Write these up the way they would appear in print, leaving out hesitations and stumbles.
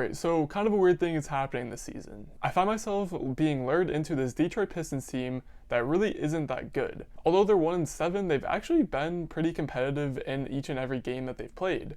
Alright, so kind of a weird thing is happening this season. I find myself being lured into this Detroit Pistons team that really isn't that good. Although they're 1-7, they've actually been pretty competitive in each and every game that they've played.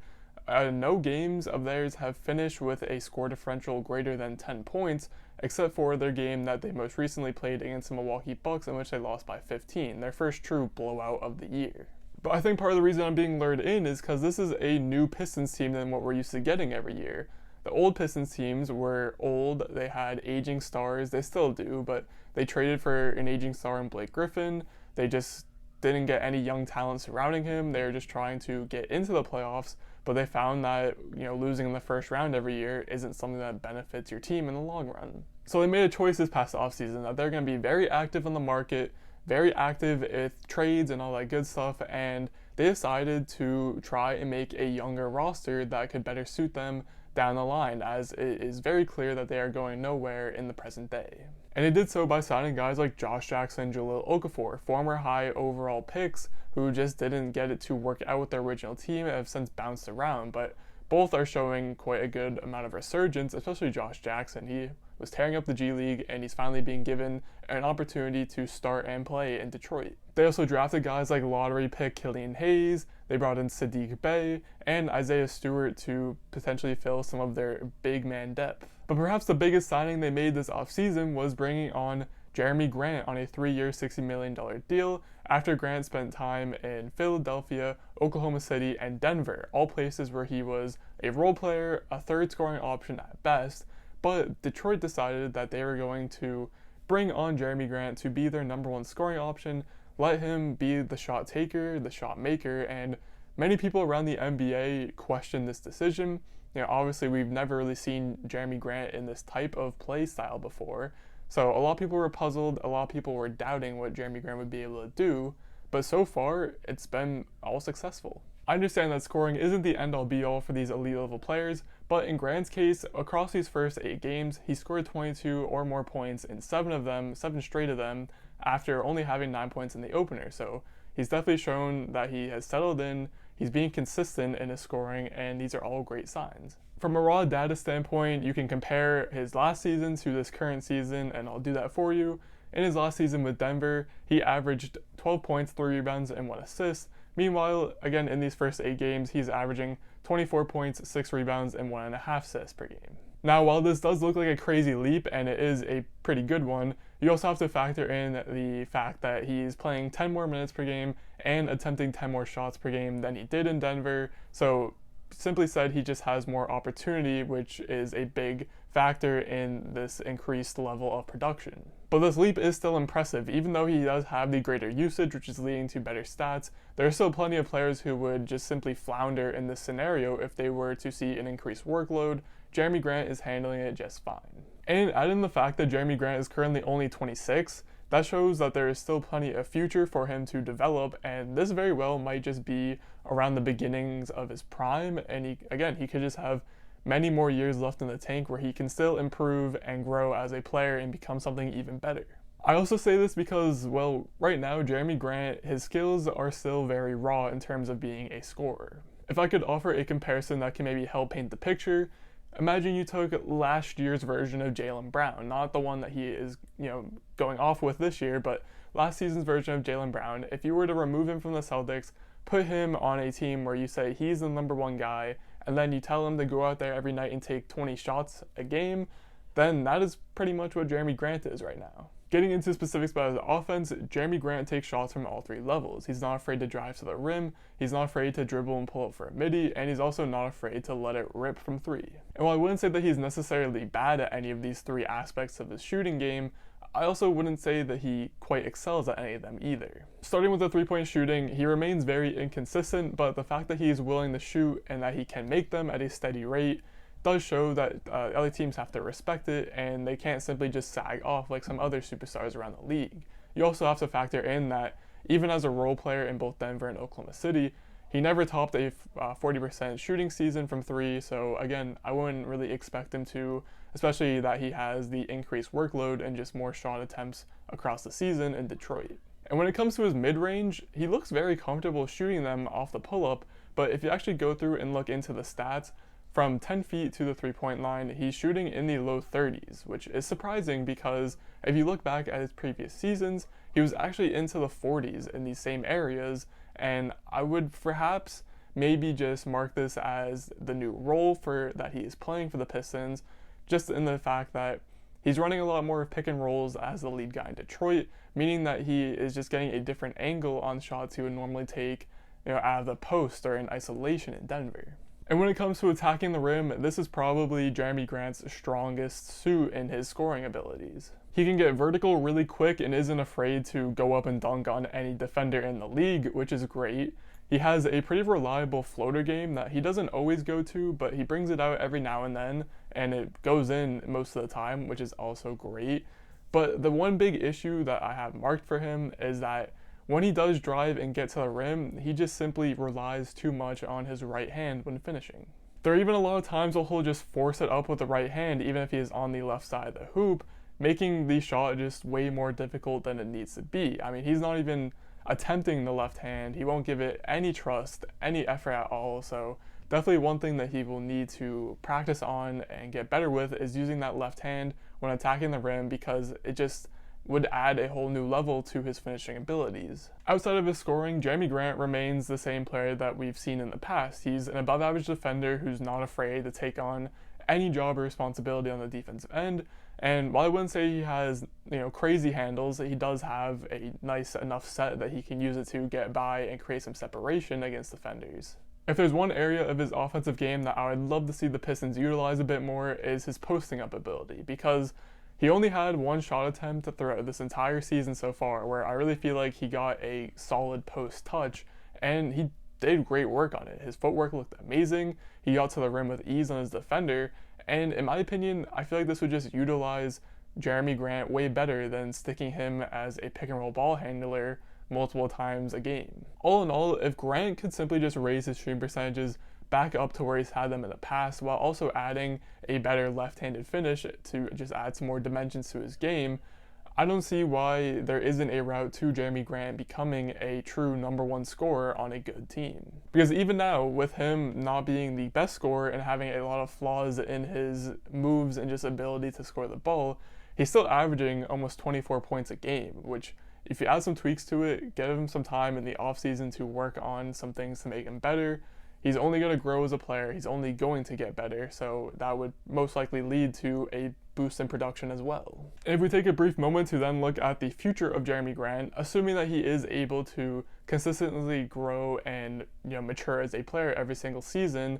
No games of theirs have finished with a score differential greater than 10 points, except for their game that they most recently played against the Milwaukee Bucks, in which they lost by 15, their first true blowout of the year. But I think part of the reason I'm being lured in is because this is a new Pistons team than what we're used to getting every year. The old Pistons teams were old, they had aging stars, they still do, but they traded for an aging star in Blake Griffin. They just didn't get any young talent surrounding him. They were just trying to get into the playoffs, but they found that, losing in the first round every year isn't something that benefits your team in the long run. So they made a choice this past offseason that they're going to be very active on the market, very active with trades and all that good stuff, and they decided to try and make a younger roster that could better suit them down the line, as it is very clear that they are going nowhere in the present day. And they did so by signing guys like Josh Jackson and Jahlil Okafor, former high overall picks who just didn't get it to work out with their original team and have since bounced around, but both are showing quite a good amount of resurgence, especially Josh Jackson. He was tearing up the G League, and he's finally being given an opportunity to start and play in Detroit. They also drafted guys like lottery pick Killian Hayes, they brought in Sadiq Bey, and Isaiah Stewart to potentially fill some of their big man depth. But perhaps the biggest signing they made this offseason was bringing on Jerami Grant on a 3-year, $60 million deal after Grant spent time in Philadelphia, Oklahoma City, and Denver, all places where he was a role player, a third scoring option at best. But Detroit decided that they were going to bring on Jerami Grant to be their number one scoring option, let him be the shot taker, the shot maker, and many people around the NBA questioned this decision. Obviously we've never really seen Jerami Grant in this type of play style before, so a lot of people were puzzled, a lot of people were doubting what Jerami Grant would be able to do, but so far it's been all successful. I understand that scoring isn't the end-all be-all for these elite level players, but in Grant's case, across these first 8 games, he scored 22 or more points in 7 straight of them, after only having 9 points in the opener. So he's definitely shown that he has settled in, he's being consistent in his scoring, and these are all great signs. From a raw data standpoint, you can compare his last season to this current season, and I'll do that for you. In his last season with Denver, he averaged 12 points, 3 rebounds, and 1 assist. Meanwhile, again, in these first 8 games, he's averaging 24 points, 6 rebounds, and 1.5 assists per game. Now, while this does look like a crazy leap, and it is a pretty good one, you also have to factor in the fact that he's playing 10 more minutes per game and attempting 10 more shots per game than he did in Denver. So, simply said, he just has more opportunity, which is a big factor in this increased level of production. But this leap is still impressive. Even though he does have the greater usage, which is leading to better stats, there are still plenty of players who would just simply flounder in this scenario if they were to see an increased workload. Jerami Grant is handling it just fine. And add in the fact that Jerami Grant is currently only 26, that shows that there is still plenty of future for him to develop, and this very well might just be around the beginnings of his prime, and he could just have many more years left in the tank where he can still improve and grow as a player and become something even better. I also say this because, well, right now Jerami Grant, his skills are still very raw in terms of being a scorer. If I could offer a comparison that can maybe help paint the picture, imagine you took last year's version of Jaylen Brown, not the one that he is, going off with this year, but last season's version of Jaylen Brown. If you were to remove him from the Celtics, put him on a team where you say he's the number one guy, and then you tell him to go out there every night and take 20 shots a game, then that is pretty much what Jerami Grant is right now. Getting into specifics about his offense, Jerami Grant takes shots from all 3 levels. He's not afraid to drive to the rim, he's not afraid to dribble and pull up for a midi, and he's also not afraid to let it rip from 3. And while I wouldn't say that he's necessarily bad at any of these 3 aspects of his shooting game, I also wouldn't say that he quite excels at any of them either. Starting with the 3-point shooting, he remains very inconsistent, but the fact that he is willing to shoot and that he can make them at a steady rate does show that other teams have to respect it, and they can't simply just sag off like some other superstars around the league. You also have to factor in that even as a role player in both Denver and Oklahoma City, he never topped a 40% shooting season from 3, so again, I wouldn't really expect him to, especially that he has the increased workload and just more shot attempts across the season in Detroit. And when it comes to his mid-range, he looks very comfortable shooting them off the pull-up, but if you actually go through and look into the stats, from 10 feet to the three-point line, he's shooting in the low 30s, which is surprising because if you look back at his previous seasons, he was actually into the 40s in these same areas, and I would perhaps maybe just mark this as the new role for that he is playing for the Pistons, just in the fact that he's running a lot more pick and rolls as the lead guy in Detroit, meaning that he is just getting a different angle on shots he would normally take, out of the post or in isolation in Denver. And when it comes to attacking the rim, this is probably Jerami Grant's strongest suit in his scoring abilities. He can get vertical really quick and isn't afraid to go up and dunk on any defender in the league, which is great. He has a pretty reliable floater game that he doesn't always go to, but he brings it out every now and then, and it goes in most of the time, which is also great. But the one big issue that I have marked for him is that when he does drive and get to the rim, he just simply relies too much on his right hand when finishing. There are even a lot of times where he'll just force it up with the right hand even if he is on the left side of the hoop, making the shot just way more difficult than it needs to be. I mean, he's not even attempting the left hand. He won't give it any trust, any effort at all. So definitely one thing that he will need to practice on and get better with is using that left hand when attacking the rim, because it just would add a whole new level to his finishing abilities. Outside of his scoring, Jerami Grant remains the same player that we've seen in the past. He's an above average defender who's not afraid to take on any job or responsibility on the defensive end. And while I wouldn't say he has, crazy handles, he does have a nice enough set that he can use it to get by and create some separation against defenders. If there's one area of his offensive game that I would love to see the Pistons utilize a bit more, is his posting up ability, because he only had one shot attempt throughout this entire season so far, where I really feel like he got a solid post touch, and he did great work on it. His footwork looked amazing, he got to the rim with ease on his defender, and in my opinion, I feel like this would just utilize Jerami Grant way better than sticking him as a pick and roll ball handler multiple times a game. All in all, if Grant could simply just raise his shooting percentages back up to where he's had them in the past, while also adding a better left-handed finish to just add some more dimensions to his game, I don't see why there isn't a route to Jerami Grant becoming a true number one scorer on a good team. Because even now, with him not being the best scorer and having a lot of flaws in his moves and just ability to score the ball, he's still averaging almost 24 points a game, which if you add some tweaks to it, give him some time in the offseason to work on some things to make him better, he's only going to grow as a player, he's only going to get better, so that would most likely lead to a boost in production as well. And if we take a brief moment to then look at the future of Jerami Grant, assuming that he is able to consistently grow and mature as a player every single season,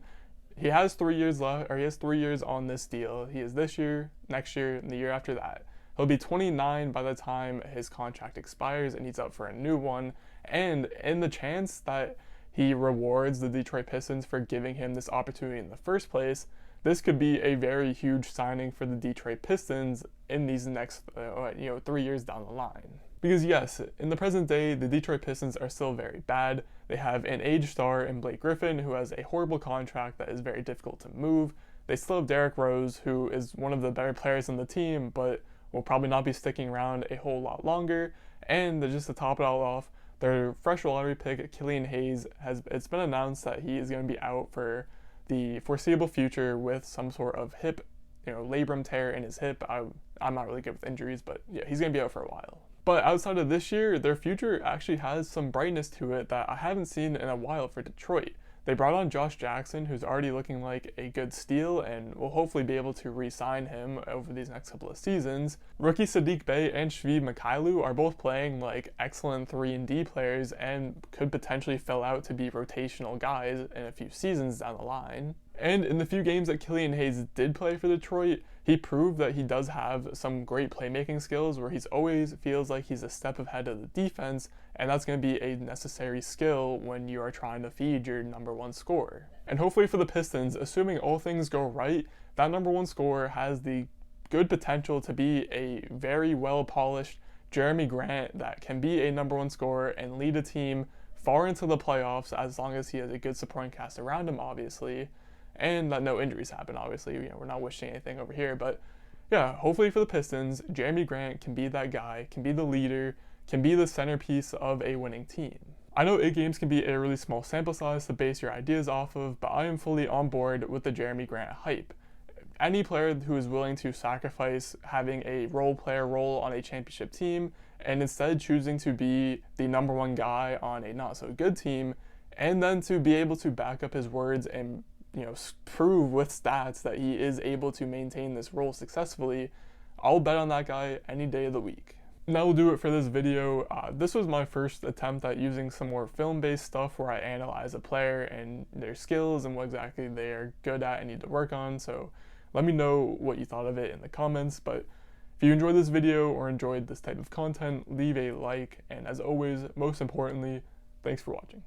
he has 3 years left, or he has 3 years on this deal. He is this year, next year, and the year after that. He'll be 29 by the time his contract expires and he's up for a new one, and in the chance that he rewards the Detroit Pistons for giving him this opportunity in the first place, this could be a very huge signing for the Detroit Pistons in these next 3 years down the line. Because yes, in the present day, the Detroit Pistons are still very bad. They have an aged star in Blake Griffin, who has a horrible contract that is very difficult to move. They still have Derrick Rose, who is one of the better players on the team, but will probably not be sticking around a whole lot longer. And just to top it all off, their fresh lottery pick, Killian Hayes, it's been announced that he is going to be out for the foreseeable future with some sort of hip, labrum tear in his hip. I'm not really good with injuries, but yeah, he's going to be out for a while. But outside of this year, their future actually has some brightness to it that I haven't seen in a while for Detroit. They brought on Josh Jackson, who's already looking like a good steal, and will hopefully be able to re-sign him over these next couple of seasons. Rookie Sadiq Bey and Shvi Mikhailu are both playing like excellent 3-and-D players and could potentially fill out to be rotational guys in a few seasons down the line. And in the few games that Killian Hayes did play for Detroit, he proved that he does have some great playmaking skills where he's always feels like he's a step ahead of the defense, and that's going to be a necessary skill when you are trying to feed your number one scorer. And hopefully for the Pistons, assuming all things go right, that number one scorer has the good potential to be a very well-polished Jerami Grant that can be a number one scorer and lead a team far into the playoffs as long as he has a good supporting cast around him, obviously. And that no injuries happen, obviously. We're not wishing anything over here, but yeah, hopefully for the Pistons, Jerami Grant can be that guy, can be the leader, can be the centerpiece of a winning team. I know 8 games can be a really small sample size to base your ideas off of, but I am fully on board with the Jerami Grant hype. Any player who is willing to sacrifice having a role player role on a championship team and instead choosing to be the number one guy on a not so good team, and then to be able to back up his words and prove with stats that he is able to maintain this role successfully, I'll bet on that guy any day of the week. That will do it for this video. This was my first attempt at using some more film-based stuff where I analyze a player and their skills and what exactly they are good at and need to work on. So let me know what you thought of it in the comments. But if you enjoyed this video or enjoyed this type of content, leave a like. And as always, most importantly, thanks for watching.